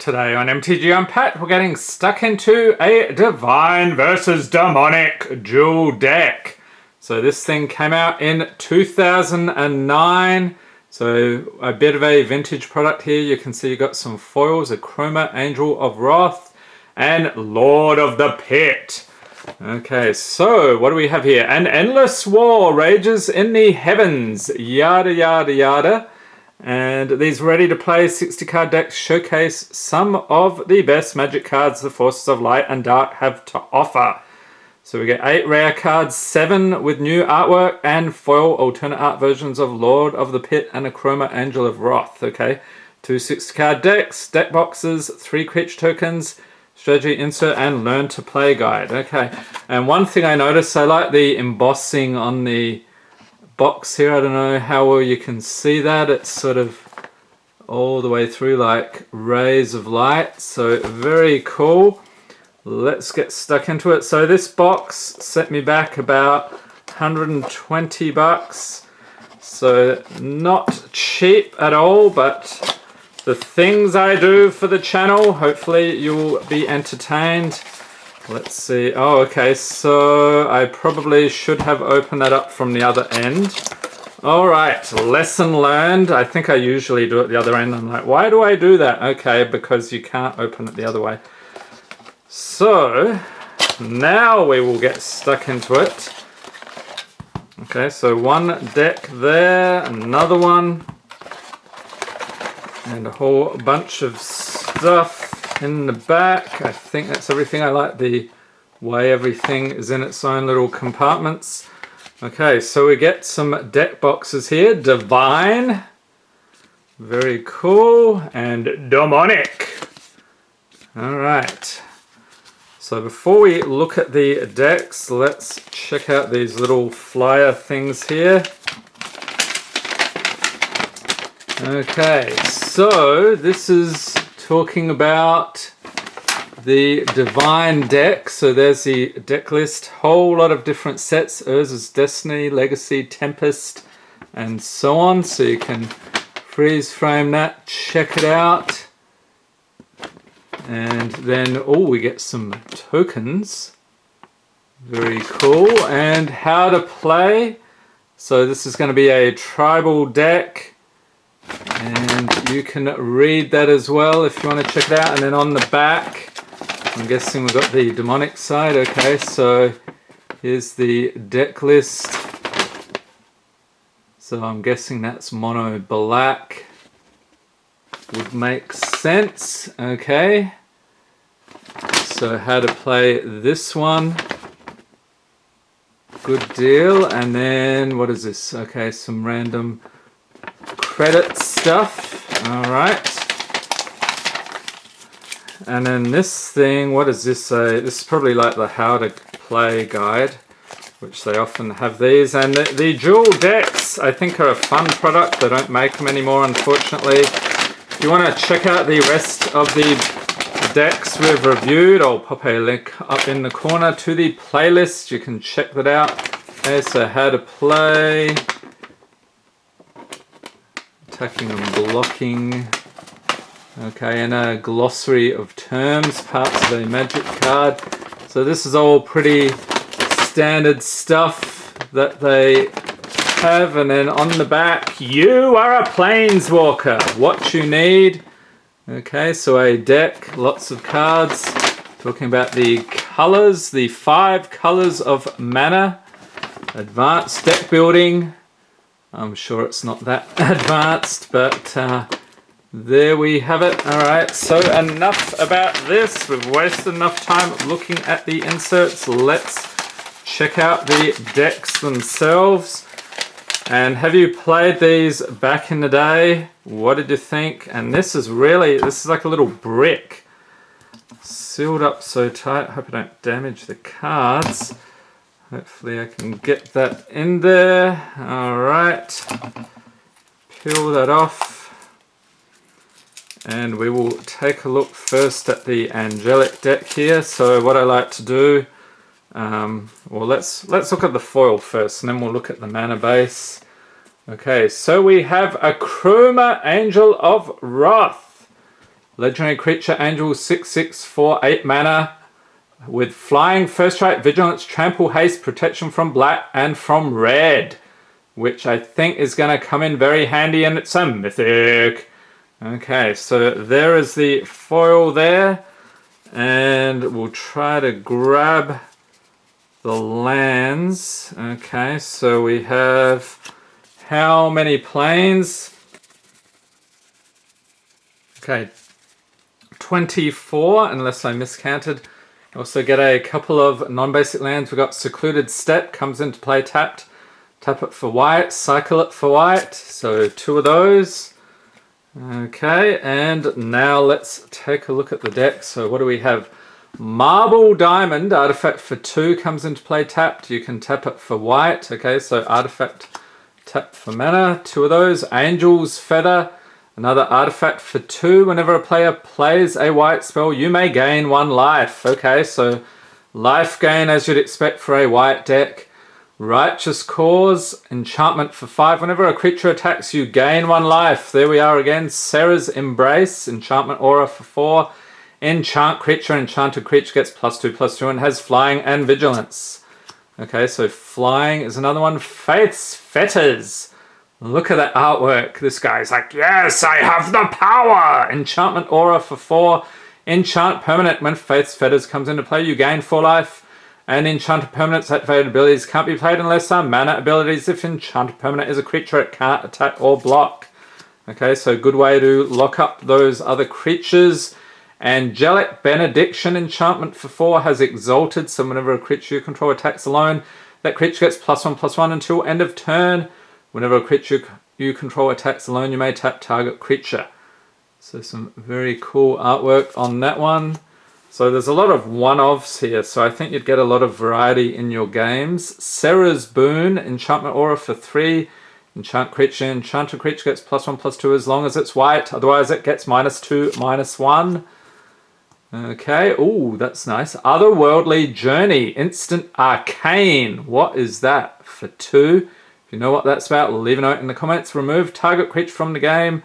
Today on MTG Unpacked, we're getting stuck into a Divine versus Demonic dual deck. So this thing came out in 2009. So a bit of a vintage product here. You can see you got some foils, a Chroma Angel of Wrath, and Lord of the Pit. Okay, so what do we have here? An endless war rages in the heavens, yada yada yada. And these ready to play 60 card decks showcase some of the best Magic cards the Forces of Light and Dark have to offer. So we get 8 rare cards, 7 with new artwork, and foil alternate art versions of Lord of the Pit and a Chroma Angel of Wrath. Okay, 2 60 card decks, deck boxes, 3 creature tokens, strategy insert, and learn to play guide. Okay, and one thing I noticed, I like the embossing on the box here. I don't know how well you can see that. It's sort of all the way through like rays of light. So very cool. Let's get stuck into it. So this box set me back about 120 bucks. So not cheap at all, but the things I do for the channel, hopefully you'll be entertained. Let's see. Oh, okay, so I probably should have opened that up from the other end. All right, lesson learned. I think I usually do it the other end. I'm like, why do I do that? Okay, because you can't open it the other way. So now we will get stuck into it. Okay, so one deck there, another one, and a whole bunch of stuff in the back. I think that's everything. I like the way everything is in its own little compartments. Okay, so we get some deck boxes here. Divine, very cool, and Demonic. All right, so before we look at the decks, let's check out these little flyer things here. Okay, so this is talking about the Divine deck. So there's the deck list, whole lot of different sets, Urza's Destiny, Legacy, Tempest, and so on. So you can freeze frame that, check it out. And then, oh, we get some tokens. Very cool. And how to play. So this is going to be a tribal deck. And you can read that as well if you want to check it out. And then on the back, I'm guessing we've got the Demonic side. Okay, so here's the deck list. So I'm guessing that's mono black. Would make sense. Okay, so how to play this one. Good deal. And then what is this? Okay, some random credit stuff. All right, and then this thing, what does this say? This is probably like the how to play guide, which they often have these. And the dual decks, I think, are a fun product. They don't make them anymore, unfortunately. If you want to check out the rest of the decks we've reviewed, I'll pop a link up in the corner to the playlist. You can check that out. Okay, so how to play, attacking and blocking. Okay, and a glossary of terms, parts of a magic card. So this is all pretty standard stuff that they have. And then on the back, you are a planeswalker. What you need. Okay, so a deck, lots of cards. Talking about the colors, the 5 colors of mana. Advanced deck building. I'm sure it's not that advanced, but there we have it. All right, so enough about this. We've wasted enough time looking at the inserts. Let's check out the decks themselves. And have you played these back in the day? What did you think? And this is like a little brick. Sealed up so tight. Hope I don't damage the cards. Hopefully I can get that in there. All right, peel that off. And we will take a look first at the Angelic deck here. So what I like to do, well, let's look at the foil first, and then we'll look at the mana base. Okay, so we have a Chroma Angel of Wrath. Legendary creature, angel, 6/6 for 8 mana. With flying, first strike, vigilance, trample, haste, protection from black and from red. Which I think is going to come in very handy, and it's a mythic. Okay, so there is the foil there. And we'll try to grab the lands. Okay, so we have how many planes? Okay, 24, unless I miscounted. Also get a couple of non-basic lands. We've got Secluded Steppe, comes into play tapped. Tap it for white, cycle it for white. So 2 of those. Okay, and now let's take a look at the deck. So what do we have? Marble Diamond, artifact for 2, comes into play tapped. You can tap it for white. Okay, so artifact tap for mana. 2 of those. Angel's Feather, another artifact for 2. Whenever a player plays a white spell, you may gain 1 life. Okay, so life gain as you'd expect for a white deck. Righteous Cause, enchantment for 5. Whenever a creature attacks, you gain 1 life. There we are again. Serra's Embrace, enchantment aura for 4. Enchant creature, enchanted creature gets +2/+2 and has flying and vigilance. Okay, so flying is another one. Faith's Fetters. Look at that artwork. This guy's like, yes, I have the power. Enchantment aura for 4. Enchant permanent. When Faith's Fetters comes into play, you gain 4 life. And enchanted permanents, activated abilities can't be played unless are mana abilities. If enchanted permanent is a creature, it can't attack or block. Okay, so good way to lock up those other creatures. Angelic Benediction, enchantment for 4, has Exalted, so whenever a creature you control attacks alone, that creature gets +1/+1 until end of turn. Whenever a creature you control attacks alone, you may tap target creature. So some very cool artwork on that one. So there's a lot of one-offs here, so I think you'd get a lot of variety in your games. Serra's Boon, enchantment aura for 3. Enchant creature, enchanted creature gets +1/+2 as long as it's white. Otherwise it gets -2/-1. Okay, ooh, that's nice. Otherworldly Journey, instant arcane. What is that for 2? If you know what that's about, leave a note in the comments. Remove target creature from the game.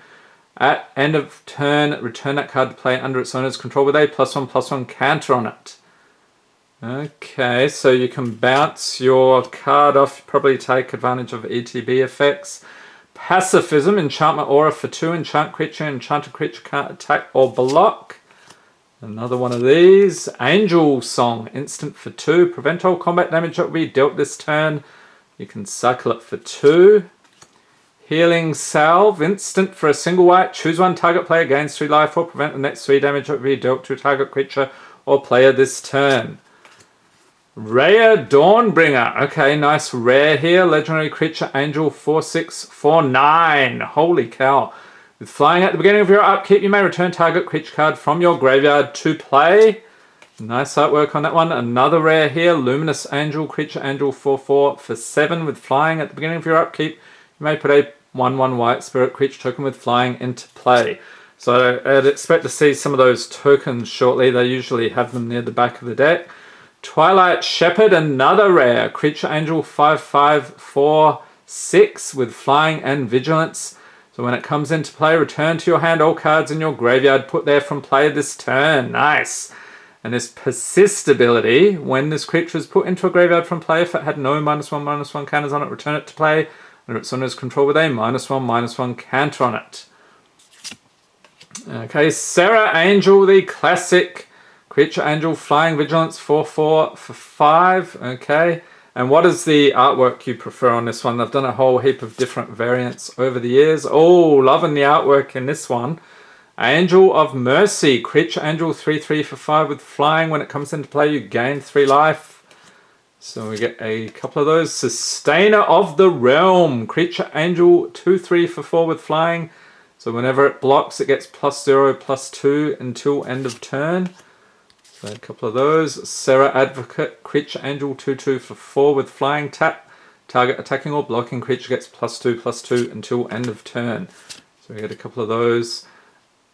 At end of turn, return that card to play under its owner's control with a +1/+1 counter on it. Okay, so you can bounce your card off, probably take advantage of ETB effects. Pacifism, enchantment aura for 2. Enchant creature, enchanted creature can't attack or block. Another one of these. Angel Song, instant for 2. Prevent all combat damage that will be dealt this turn. You can cycle it for 2. Healing Salve, instant for a single white. Choose one target player, gains 3 life, or prevent the next 3 damage that will be dealt to a target creature or player this turn. Rare Dawnbringer. Okay, nice rare here. Legendary creature, angel, 4/6 for 9. Holy cow. With flying at the beginning of your upkeep, you may return target creature card from your graveyard to play. Nice artwork on that one. Another rare here. Luminous Angel, creature, angel, 4/4 for 7. With flying at the beginning of your upkeep, you may put a 1/1 white spirit creature token with flying into play. So I'd expect to see some of those tokens shortly. They usually have them near the back of the deck. Twilight Shepherd, another rare. Creature angel, 5/5 for 6 with flying and vigilance. So when it comes into play, return to your hand all cards in your graveyard put there from play this turn. Nice. And this Persist ability, when this creature is put into a graveyard from play, if it had no -1/-1 counters on it, return it to play under its owner's control with a -1/-1 counter on it. Okay, Serra Angel, the classic creature angel, flying vigilance, 4/4 for 5. Okay, and what is the artwork you prefer on this one? I've done a whole heap of different variants over the years. Oh, loving the artwork in this one. Angel of Mercy, creature angel, 3/3 for 5 with flying. When it comes into play, you gain 3 life. So we get a couple of those. Sustainer of the Realm, creature angel, 2/3 for 4 with flying. So whenever it blocks, it gets +0/+2 until end of turn. So a couple of those. Serra Advocate, creature angel, 2/2 for 4 with flying. Tap. Target attacking or blocking creature gets +2/+2 until end of turn. So we get a couple of those.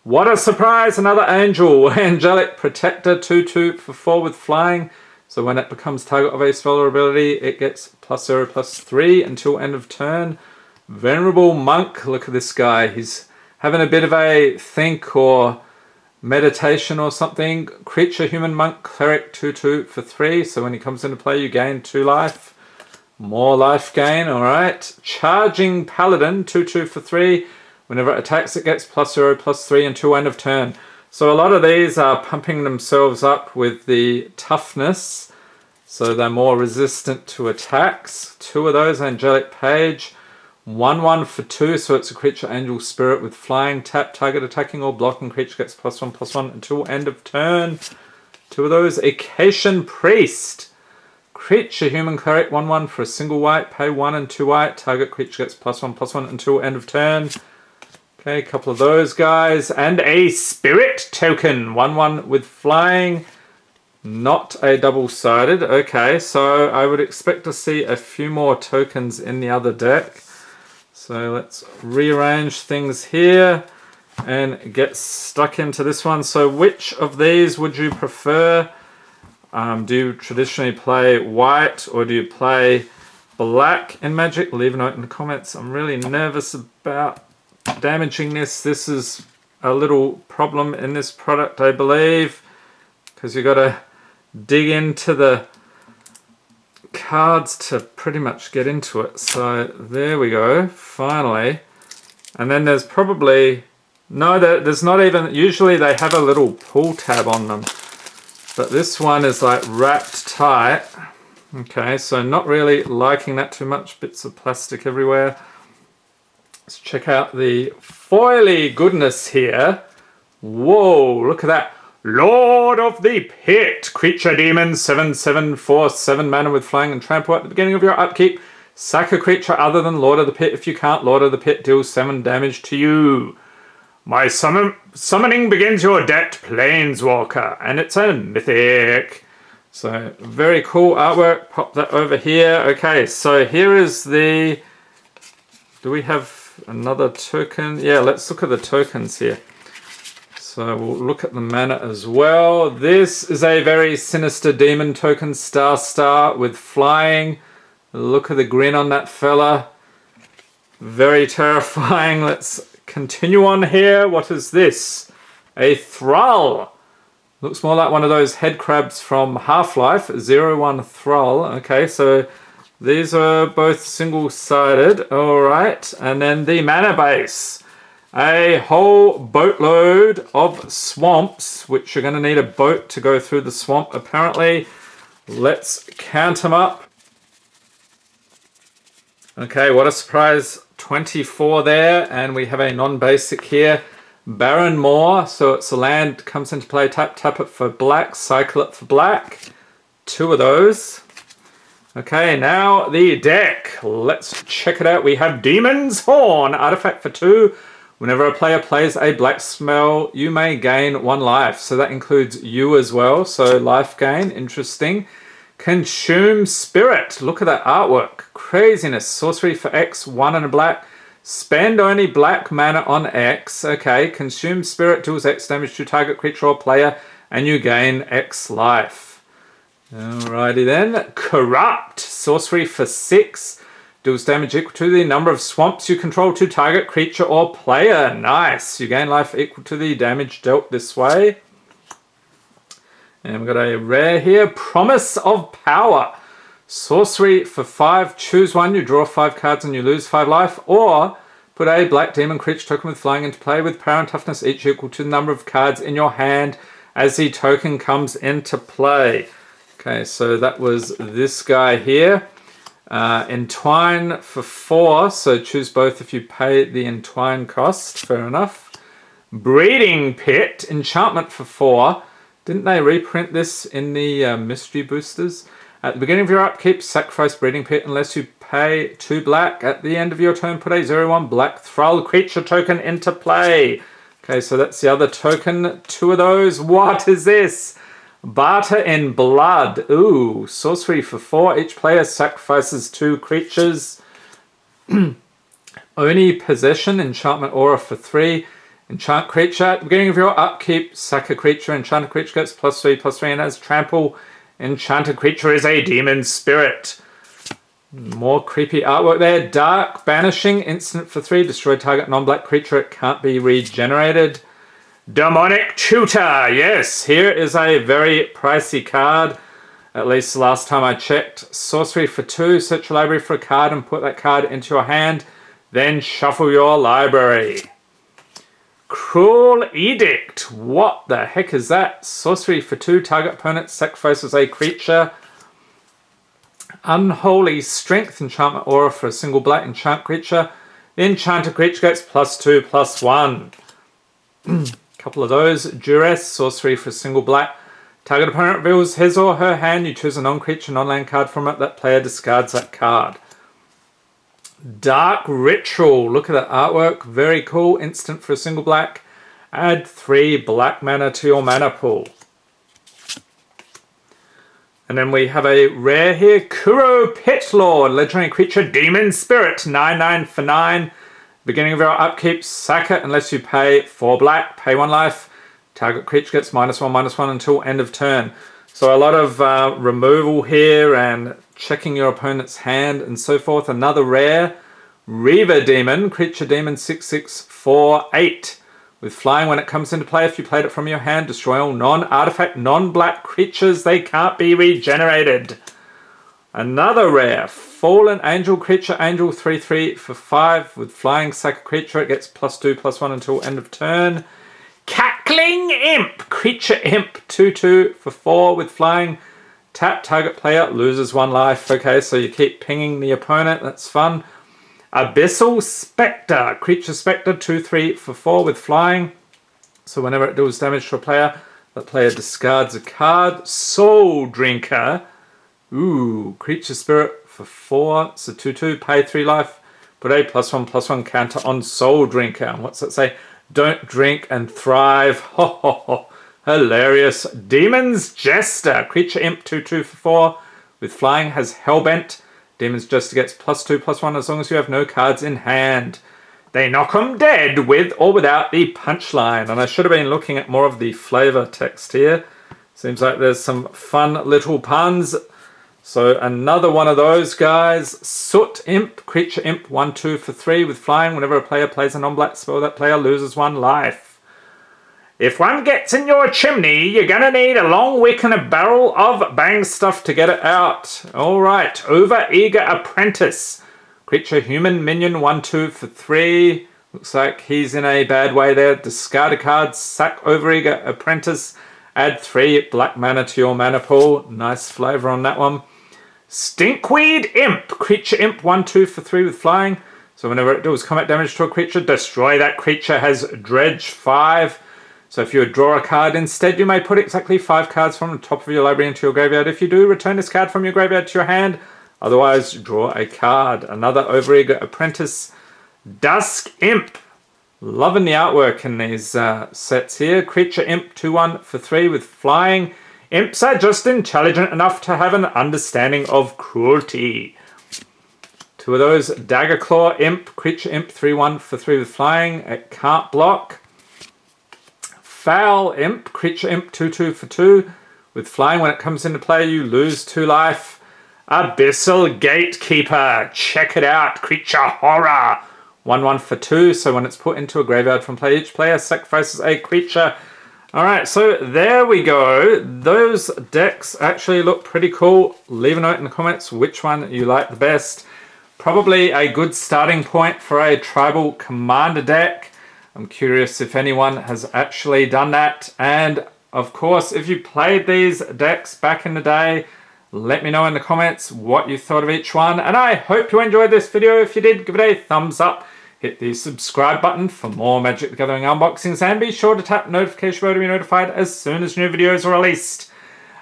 What a surprise! Another angel. Angelic Protector, 2/2 for 4 with flying. So when it becomes target of a spell or ability, it gets +0/+3 until end of turn. Venerable Monk. Look at this guy. He's having a bit of a think or meditation or something. Creature, human, monk, cleric, 2/2 for 3. So when he comes into play, you gain 2 life. More life gain, alright. Charging paladin, 2/2 for 3. Whenever it attacks, it gets +0/+3 until end of turn. So a lot of these are pumping themselves up with the toughness, so they're more resistant to attacks. 2 of those, Angelic Page. 1/1 for 2, so it's a creature, angel, spirit with flying. Tap, target attacking or blocking creature gets +1/+1 until end of turn. 2 of those, Acacian Priest. Creature, human, cleric, 1/1 for a single white. Pay 1 and 2 white. Target creature gets +1/+1 until end of turn. Okay, a couple of those guys. And a spirit token. 1/1 with flying. Not a double-sided. Okay, so I would expect to see a few more tokens in the other deck. So let's rearrange things here and get stuck into this one. So which of these would you prefer? Do you traditionally play white or do you play black in Magic? Leave a note in the comments. I'm really nervous about damaging this. This is a little problem in this product, I believe, because you got to dig into the cards to pretty much get into it. So there we go, finally. And then there's probably no, there's not even, usually they have a little pull tab on them, but this one is like wrapped tight. Okay, so not really liking that too much. Bits of plastic everywhere. Let's check out the foily goodness here. Whoa, look at that. Lord of the Pit. Creature, demon, 7/7 for 7 mana with flying and trample. At the beginning of your upkeep, sack a creature other than Lord of the Pit. If you can't, Lord of the Pit deals 7 damage to you. My summoning begins your decked Planeswalker, and it's a mythic. So very cool artwork. Pop that over here. Okay, so here is the... Do we have another token? Yeah, let's look at the tokens here. So we'll look at the mana as well. This is a very sinister demon token, Star with flying. Look at the grin on that fella. Very terrifying. Let's continue on here. What is this? A Thrall. Looks more like one of those head crabs from Half-Life. 0/1 Thrall. Okay, so these are both single-sided. Alright, and then the mana base. A whole boatload of swamps, which you're going to need a boat to go through the swamp, apparently. Let's count them up. Okay, what a surprise. 24 there, and we have a non-basic here. Baron Moor, so it's a land, comes into play, tap it for black, cycle it for black. 2 of those. Okay, now the deck. Let's check it out. We have Demon's Horn, artifact for 2. Whenever a player plays a black spell, you may gain 1 life. So that includes you as well. So life gain, interesting. Consume Spirit. Look at that artwork. Craziness. Sorcery for X, 1 and a black. Spend only black mana on X. Okay, Consume Spirit deals X damage to target creature or player, and you gain X life. Alrighty then. Corrupt. Sorcery for 6. Deals damage equal to the number of swamps you control to target creature or player. Nice. You gain life equal to the damage dealt this way. And we've got a rare here. Promise of Power. Sorcery for 5. Choose 1. You draw 5 cards and you lose 5 life. Or put a black demon creature token with flying into play with power and toughness each equal to the number of cards in your hand as the token comes into play. Okay, so that was this guy here. Entwine for 4, so choose both if you pay the entwine cost. Fair enough. Breeding Pit, enchantment for 4. Didn't they reprint this in the mystery boosters? At the beginning of your upkeep, sacrifice Breeding Pit unless you pay 2 black. At the end of your turn, put a 0/1 black Thrall creature token into play. Okay, so that's the other token. 2 of those. What is this? Barter in Blood. Ooh, sorcery for 4. Each player sacrifices 2 creatures. Oni Possession, enchantment aura for 3. Enchant creature. At the beginning of your upkeep, sack a creature. Enchanted creature gets +3/+3 and has trample. Enchanted creature is a demon spirit. More creepy artwork there. Dark Banishing, instant for 3. Destroy target non-black creature. It can't be regenerated. Demonic Tutor. Yes, here is a very pricey card. At least the last time I checked. Sorcery for 2, search your library for a card and put that card into your hand. Then shuffle your library. Cruel Edict. What the heck is that? Sorcery for 2, target opponent sacrifices a creature. Unholy Strength, enchantment aura for a single black enchant creature. The enchanted creature gets +2/+1. Couple of those. Duress, sorcery for a single black. Target opponent reveals his or her hand. You choose a non-creature, non-land card from it. That player discards that card. Dark Ritual. Look at that artwork. Very cool. Instant for a single black. Add 3 black mana to your mana pool. And then we have a rare here. Kuro Pit Lord. Legendary creature. Demon Spirit. 9/9 for 9. Beginning of your upkeep. Sack it unless you pay 4 black. Pay 1 life. Target creature gets -1/-1 until end of turn. So a lot of removal here and checking your opponent's hand and so forth. Another rare. Reaver Demon. Creature Demon 6/6 for 8. With flying when it comes into play, if you played it from your hand, destroy all non-artifact, non-black creatures. They can't be regenerated. Another rare. Fallen Angel. Creature Angel 3/3 for 5. With flying, sack a creature. It gets +2/+1 until end of turn. Cackling Imp. Creature Imp 2/2 for 4 with flying. Tap, target player loses 1 life. Okay, so you keep pinging the opponent. That's fun. Abyssal Spectre. Creature Spectre 2/3 for 4 with flying. So whenever it deals damage to a player, that player discards a card. Soul Drinker. Ooh, Creature Spirit for 4. So 2/2, pay 3 life. Put a +1/+1 counter on Soul Drinker. And what's that say? Don't drink and thrive. Ho ho ho. Hilarious. Demon's Jester. Creature Imp 2/2 for 4. With flying has Hellbent. Demon's Jester gets +2/+1 as long as you have no cards in hand. They knock 'em dead with or without the punchline. And I should have been looking at more of the flavor text here. Seems like there's some fun little puns. So another one of those guys. Soot Imp. Creature Imp 1/2 for 3 with flying. Whenever a player plays a non-black spell, that player loses 1 life. If one gets in your chimney, you're gonna need a long wick and a barrel of bang stuff to get it out. Alright, Overeager Apprentice. Creature human minion 1/2 for 3. Looks like he's in a bad way there. Discard a card, sack Overeager Apprentice. Add 3 black mana to your mana pool. Nice flavor on that one. Stinkweed Imp. Creature Imp 1/2 for 3 with flying. So whenever it deals combat damage to a creature, destroy that creature. Has Dredge 5. So if you draw a card instead, you may put exactly 5 cards from the top of your library into your graveyard. If you do, return this card from your graveyard to your hand. Otherwise, draw a card. Another Overeager Apprentice. Dusk Imp. Loving the artwork in these sets here. Creature Imp 2/1 for 3 with flying. Imps are just intelligent enough to have an understanding of cruelty. 2 of those. Daggerclaw Imp. Creature Imp 3/1 for 3 with flying. It can't block. Foul Imp. Creature Imp 2/2 for 2 with flying. When it comes into play, you lose 2 life. Abyssal Gatekeeper. Check it out. Creature Horror. 1/1 for 2. So when it's put into a graveyard from play, each player sacrifices a creature. Alright, so there we go. Those decks actually look pretty cool. Leave a note in the comments which one you like the best. Probably a good starting point for a tribal commander deck. I'm curious if anyone has actually done that. And of course, if you played these decks back in the day, let me know in the comments what you thought of each one. And I hope you enjoyed this video. If you did, give it a thumbs up. Hit the subscribe button for more Magic the Gathering unboxings. And be sure to tap the notification bell to be notified as soon as new videos are released.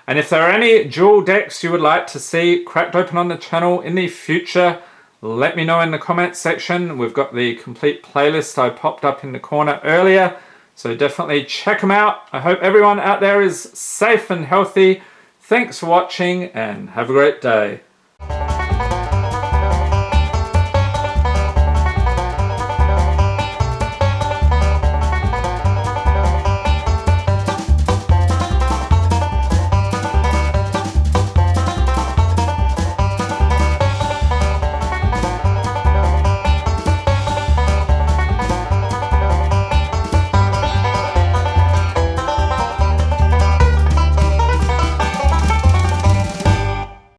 And if there are any dual decks you would like to see cracked open on the channel in the future, let me know in the comments section. We've got the complete playlist I popped up in the corner earlier. So definitely check them out. I hope everyone out there is safe and healthy. Thanks for watching and have a great day.